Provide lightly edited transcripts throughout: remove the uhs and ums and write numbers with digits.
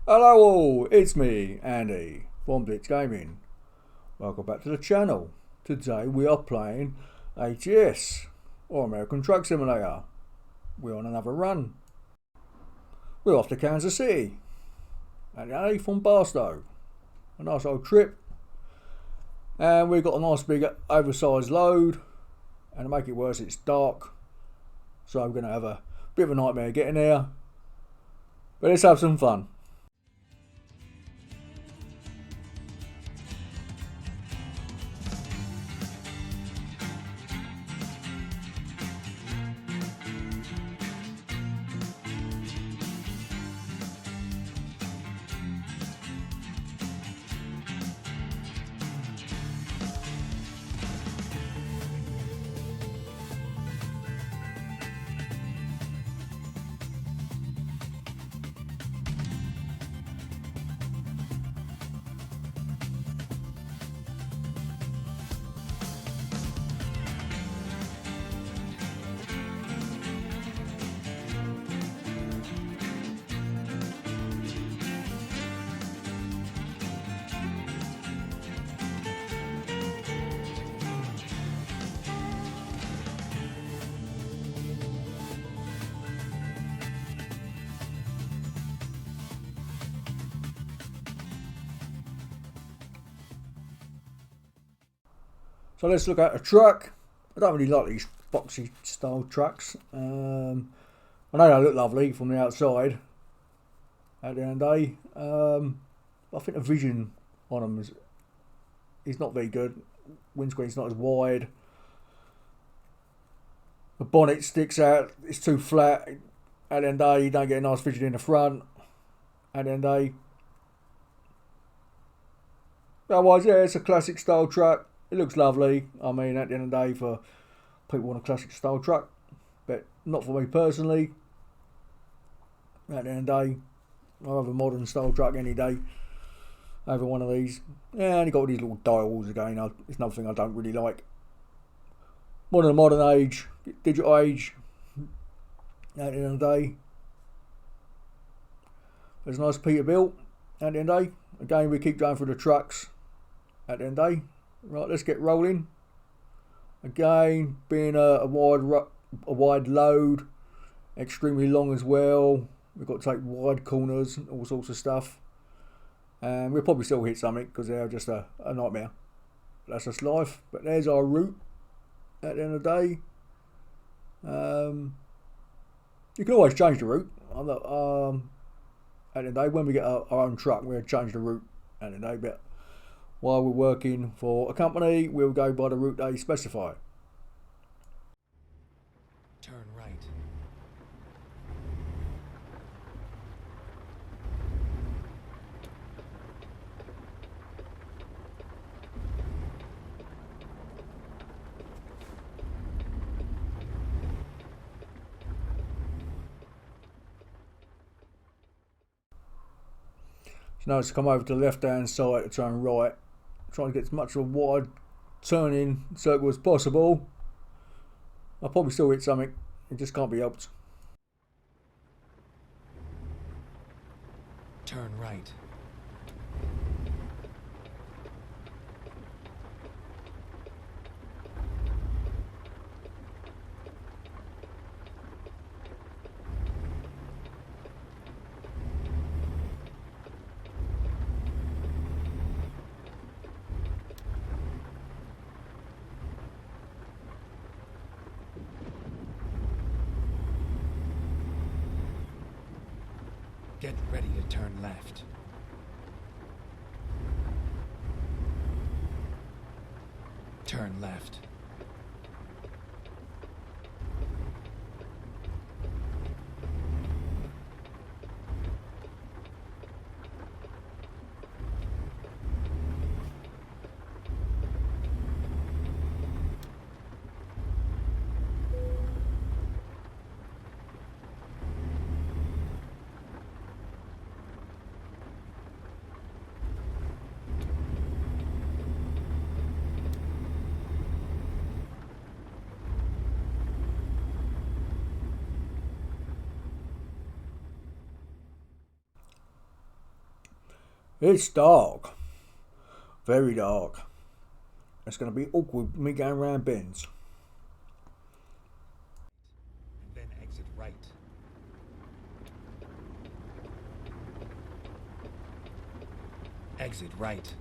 Hello all, it's me, Andy, from Blitz Gaming. Welcome back to the channel. Today we are playing ATS, or American Truck Simulator. We're on another run. We're off to Kansas City, and the A from Barstow. A nice old trip. And we've got a nice big oversized load, and to make it worse it's dark. So we're going to have a bit of a nightmare getting there. But let's have some fun. So let's look at a truck. I don't really like these boxy style trucks. I know they look lovely from the outside at the end of the day. I think the vision on them is not very good. Windscreen's not as wide. The bonnet sticks out, it's too flat. At the end of the day, you don't get a nice vision in the front. At the end of the day. Otherwise, yeah, it's a classic style truck. It looks lovely. I mean, at the end of the day, for people want a classic style truck, but not for me personally. At the end of the day, I'll have a modern style truck any day over one of these. Yeah, and you got these little dials again. It's nothing I don't really like. Modern age, digital age. At the end of the day, there's a nice Peterbilt. At the end of the day, again, we keep going through the trucks. At the end of the day. Right, let's get rolling. Again, being a wide load, extremely long as well. We've got to take wide corners, all sorts of stuff. And we'll probably still hit something because they're just a nightmare. That's just life. But there's our route at the end of the day. You can always change the route. At the end of the day, when we get our own truck, we'll change the route at the end of the day. But while we're working for a company, we'll go by the route they specify. Turn right. So now it's to come over to the left hand side to turn right. Trying to get as much of a wide turning circle as possible. I'll probably still hit something. It just can't be helped. Turn right. Get ready to turn left. Turn left. It's dark. Very dark. It's going to be awkward me going around bends. Then exit right. Exit right.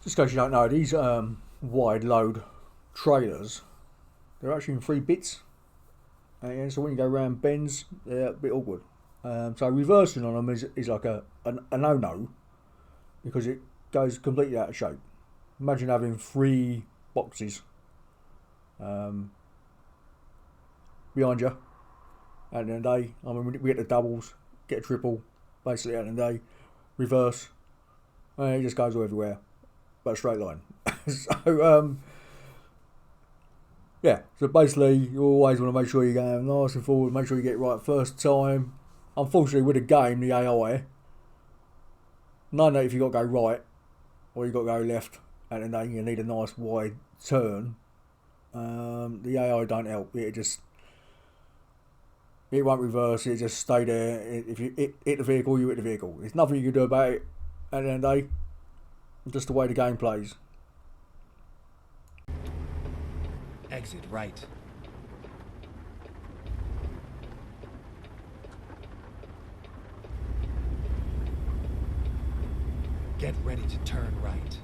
Just in case you don't know, these wide load trailers, they're actually in 3 bits. And so when you go around bends, they're a bit awkward. So reversing on them is like a no-no, because it goes completely out of shape. Imagine having 3 boxes behind you at the end of the day. I mean, we get the doubles, get a triple, basically at the end of the day, reverse, and it just goes all everywhere, but a straight line. So, yeah, so basically you always want to make sure you're going nice and forward, make sure you get it right first time. Unfortunately with the game, the AI, knowing that if you've got to go right or you've got to go left and then you need a nice wide turn, the AI don't help. It won't reverse, it just stay there. If you hit the vehicle, you hit the vehicle. There's nothing you can do about it at the end of the day, just the way the game plays. Exit right. Get ready to turn right.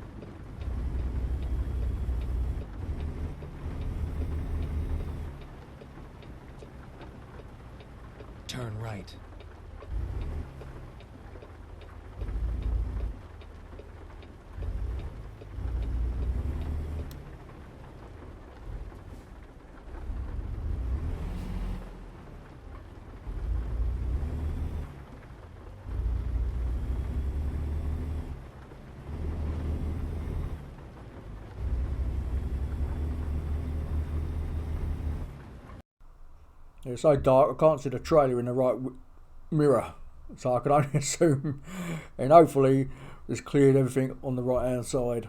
Turn right. It's so dark I can't see the trailer in the right mirror, so I can only assume, and hopefully it's cleared everything on the right hand side.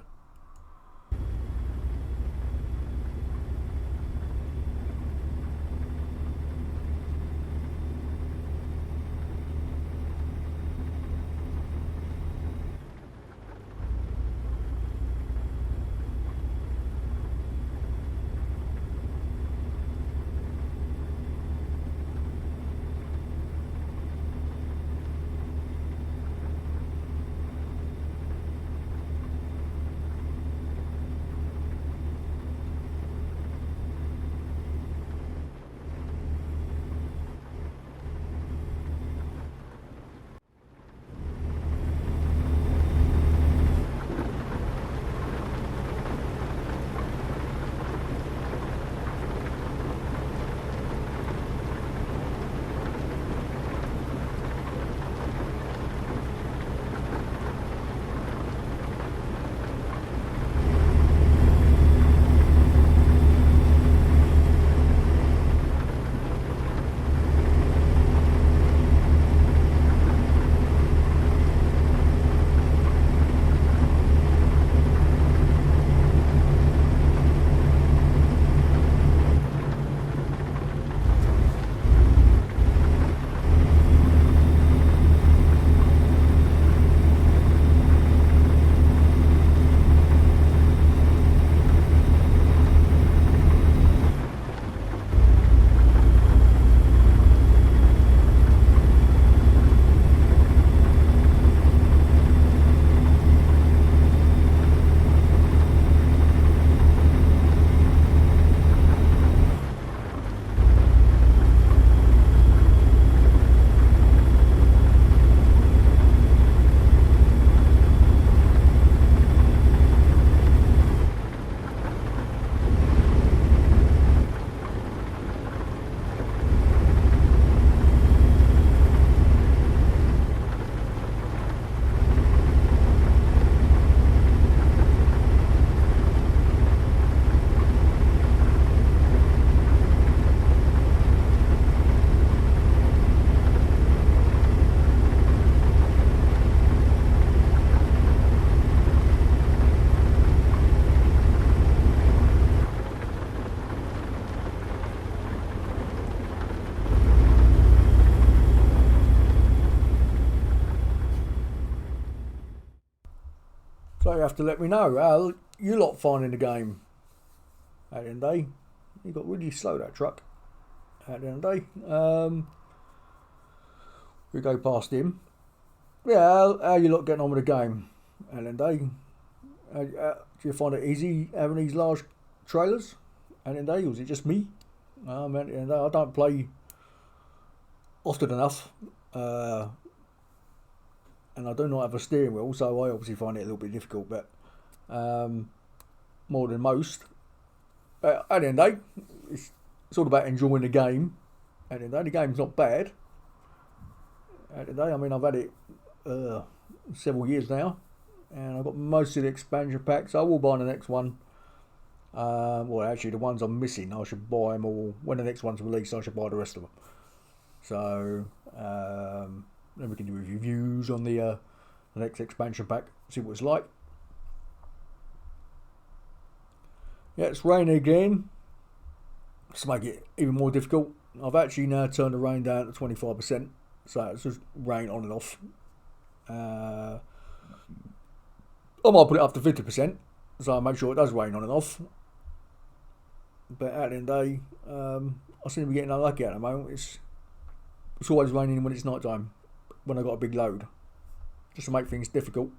you have to let me know how you lot finding the game. At the end of the day, you got really slow, that truck. At the end of the day, we go past him. Yeah, how you lot getting on with the game? At the end of the day, do you find it easy having these large trailers? At the end of the day, or is it just me? At the end of the day, I don't play often enough. And I do not have a steering wheel, so I obviously find it a little bit difficult, but more than most. But at the end of the day, it's all about enjoying the game. At the end of the day, the game's not bad. At the end of the day, I mean, I've had it several years now, and I've got most of the expansion packs. I will buy the next one. Well, actually, the ones I'm missing, I should buy them all. When the next one's released, I should buy the rest of them. So, then we can do reviews on the next expansion pack, see what it's like. Yeah, it's raining again. Just make it even more difficult. I've actually now turned the rain down to 25%, so it's just rain on and off. I might put it up to 50%, so I make sure it does rain on and off. But at the end of the day, I seem to be getting unlucky at the moment. It's always raining when it's night time, when I've got a big load, just to make things difficult.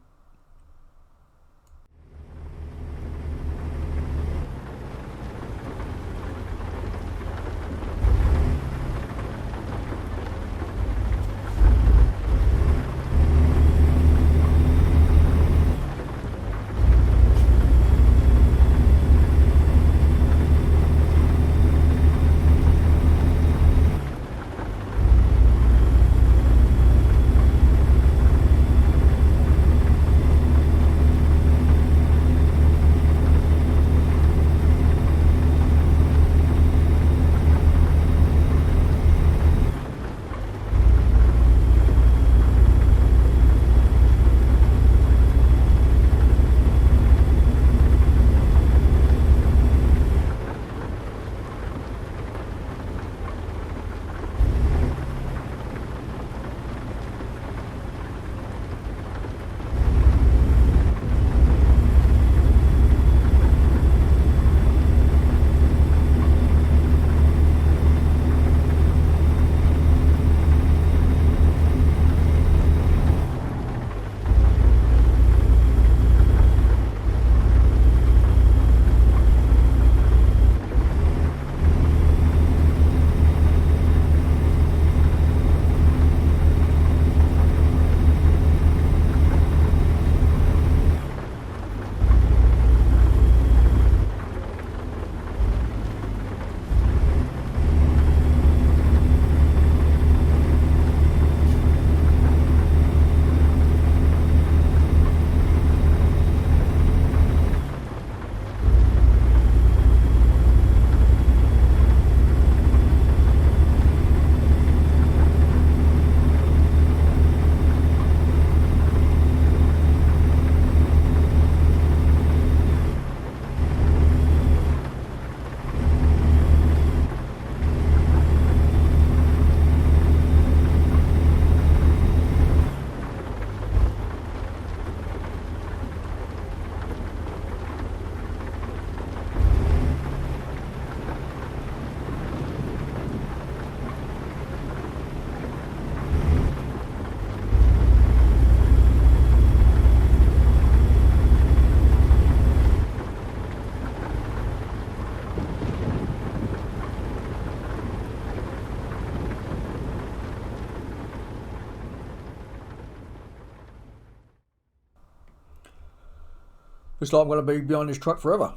Looks like I'm going to be behind this truck forever,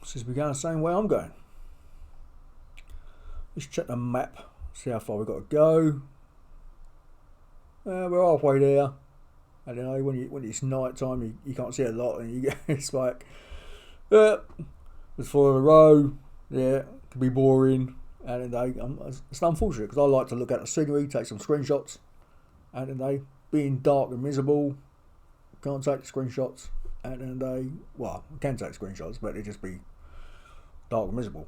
since we're going the same way I'm going. Let's check the map, see how far we've got to go. We're halfway there. I don't know, when it's night time, you can't see a lot, and you get it's like, let's follow the road. Yeah, it can be boring. And then it's unfortunate because I like to look at the scenery, take some screenshots. And then being dark and miserable, can't take the screenshots. And then well, I can take screenshots, but they just be dark and miserable.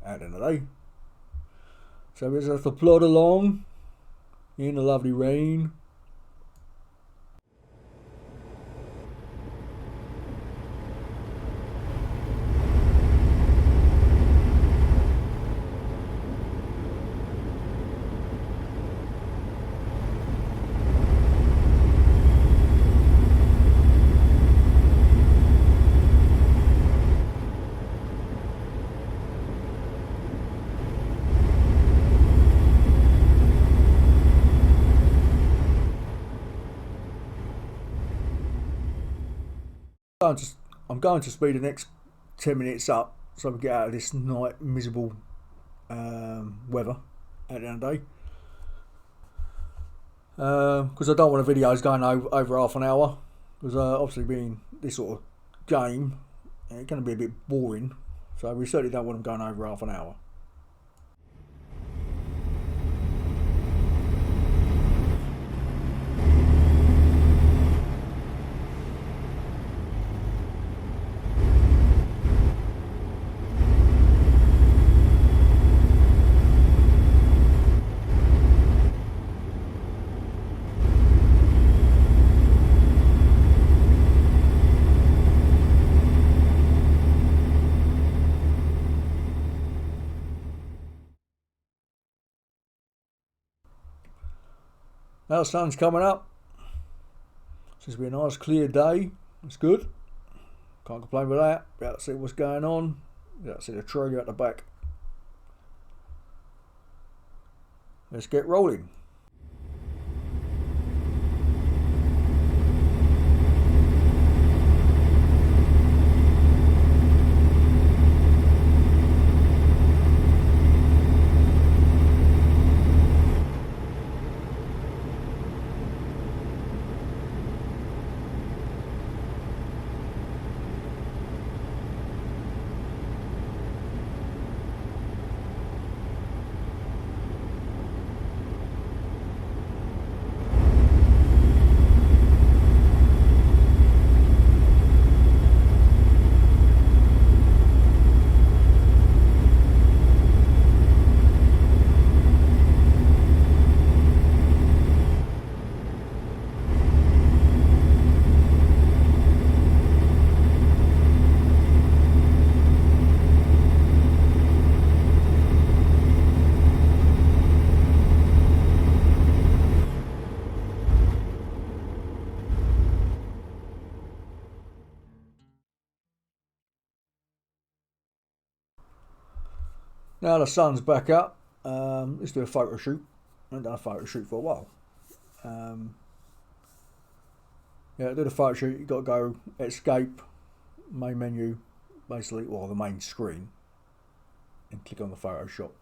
At the end of the day. So we just have to plod along in the lovely rain. I'm going to speed the next 10 minutes up so we get out of this night miserable weather at the end of the day. Because I don't want the videos going over half an hour. Because obviously being this sort of game, it's going to be a bit boring. So we certainly don't want them going over half an hour. Now the sun's coming up. Seems to be a nice clear day. It's good. Can't complain with that. Be able to see what's going on. Be able to see the trailer at the back. Let's get rolling. Now the sun's back up. Let's do a photo shoot. I haven't done a photo shoot for a while. Yeah, do the photo shoot. You've got to go escape, main menu, basically, or the main screen, and click on the Photoshop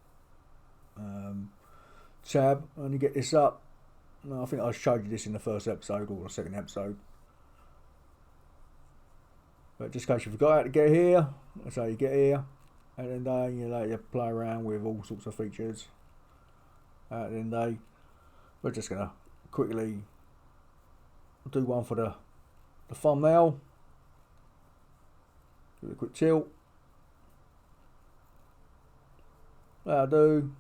tab, and you get this up. Now, I think I showed you this in the first episode or the second episode. But just in case you forgot how to get here, that's how you get here. And then you play around with all sorts of features at the end of the day. We're just going to quickly do one for the thumbnail. Give it a quick tilt. That'll do.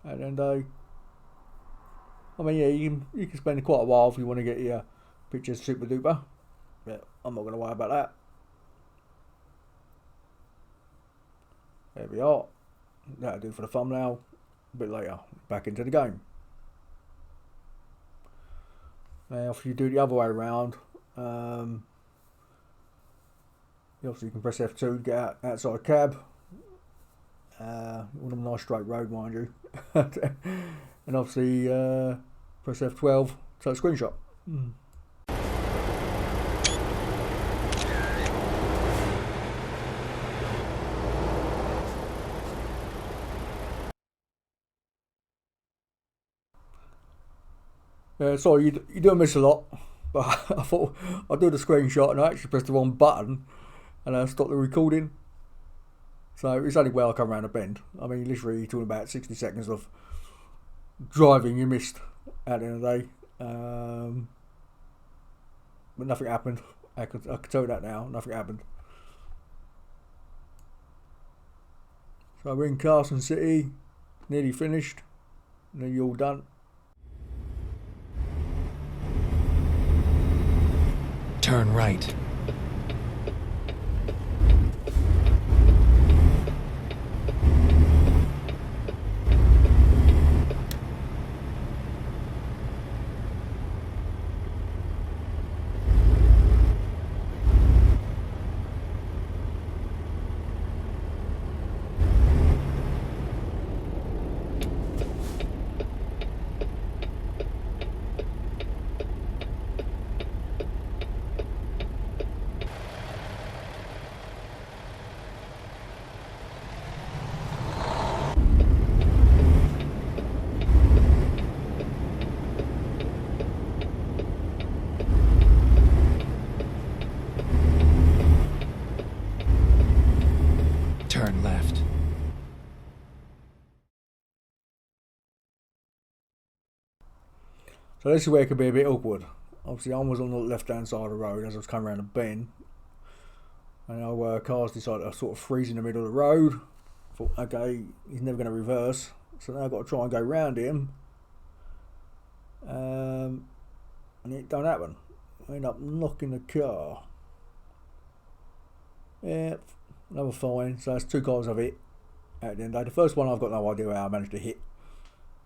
At the end of the day. I mean, yeah, you can spend quite a while if you want to get your pictures super duper. Yeah, I'm not going to worry about that. There we are. That'll do for the thumbnail. A bit later, back into the game. Now, if you do the other way around, obviously you can press F2 to get outside cab. On a nice straight road, mind you. And obviously press F12 to take a screenshot. Sorry, you do miss a lot, but I thought I'd do the screenshot and I actually pressed the wrong button and I stopped the recording. So it's only where I come around a bend. I mean, literally you're talking about 60 seconds of driving you missed at the end of the day. But nothing happened. I could tell you that now, nothing happened. So we're in Carsen City, nearly finished, nearly all done. Turn right. Turn left. So this is where it could be a bit awkward. Obviously I was on the left hand side of the road as I was coming around a bend. And our cars decided to sort of freeze in the middle of the road. Thought, okay, he's never going to reverse. So now I've got to try and go round him. And it don't happen. I end up knocking the car. Yeah, another fine. So that's 2 cars I've hit at the end of the day. The first one I've got no idea how I managed to hit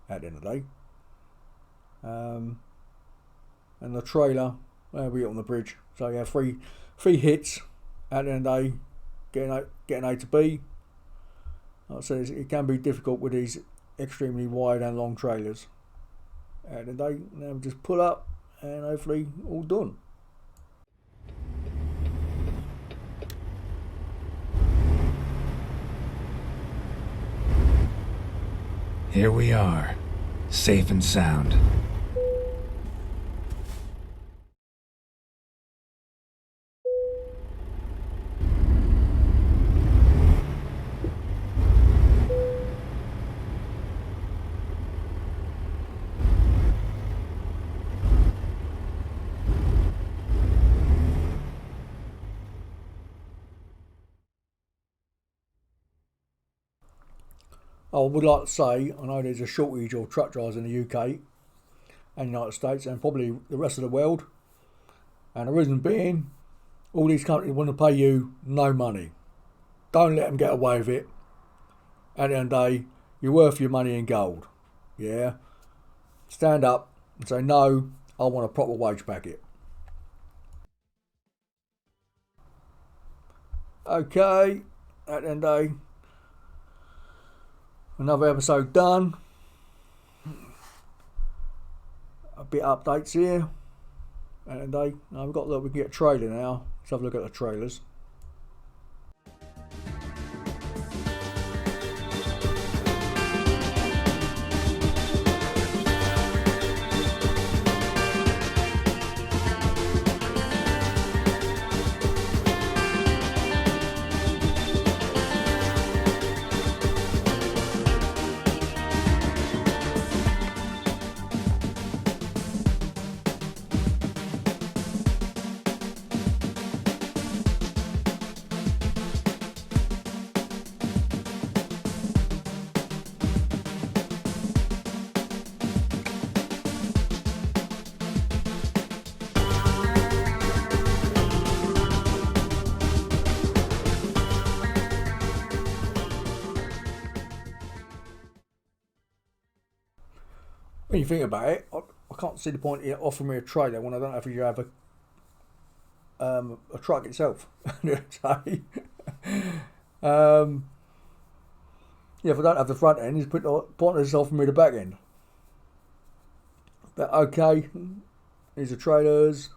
at the end of the day. And the trailer, we hit on the bridge. So yeah, three hits at the end of the day, getting A to B. Like I said, it can be difficult with these extremely wide and long trailers. At the end of the day, now we just pull up and hopefully all done. Here we are, safe and sound. I would like to say, I know there's a shortage of truck drivers in the UK and the United States and probably the rest of the world. And the reason being, all these companies want to pay you no money. Don't let them get away with it. At the end of the day, you're worth your money in gold. Yeah? Stand up and say, no, I want a proper wage packet. Okay, at the end of the day, another episode done. A bit of updates here. And we can get a trailer now. Let's have a look at the trailers. When you think about it, I can't see the point in offering me a trailer when I don't have to have a truck itself. Yeah, if I don't have the front end, it's pointless offering me the back end. But okay, these are trailers.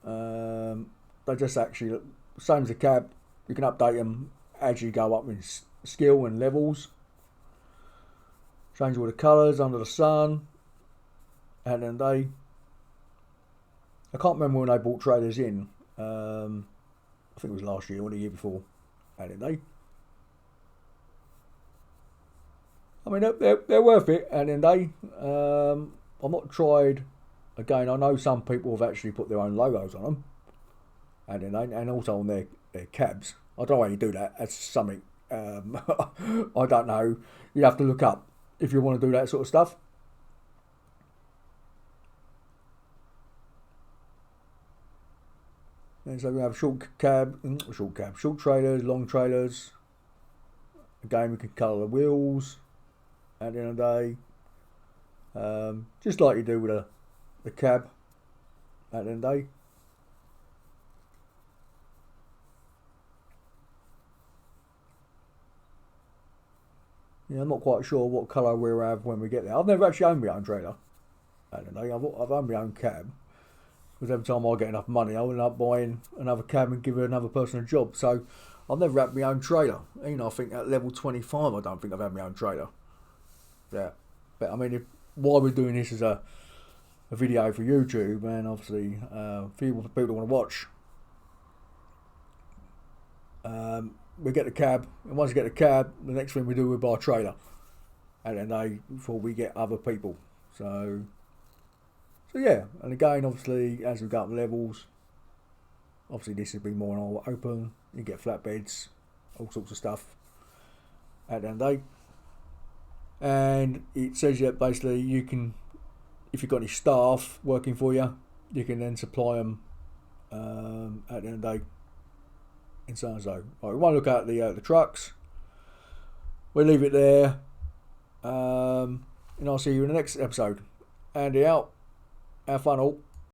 They just actually same as a cab. You can update them as you go up in skill and levels. Change all the colours under the sun. And then I can't remember when they bought trailers in. I think it was last year or the year before. And then I mean, they're worth it. And then I've not tried. Again, I know some people have actually put their own logos on them. And then and also on their cabs. I don't know how you do that. That's something I don't know. You have to look up if you want to do that sort of stuff. And so we have short trailers, long trailers. Again, we can colour the wheels at the end of the day. Just like you do with the cab at the end of the day. Yeah, I'm not quite sure what colour we'll have when we get there. I've never actually owned my own trailer at the end of the day. I've owned my own cab. Because every time I get enough money, I'll end up buying another cab and give another person a job. So I've never had my own trailer. You know, I think at level 25, I don't think I've had my own trailer. Yeah. But I mean, why we're doing this as a video for YouTube, and obviously for people that want to watch, we get the cab, and once we get the cab, the next thing we do, we buy a trailer. And then before we get other people. So yeah, and again, obviously, as we go up levels, obviously this will be more and more open. You get flatbeds, all sorts of stuff at the end of the day. And it says that basically you can, if you've got any staff working for you, you can then supply them at the end of the day. And so and so. Right, we want to look at the trucks. We'll leave it there. And I'll see you in the next episode. Andy out. Have fun all.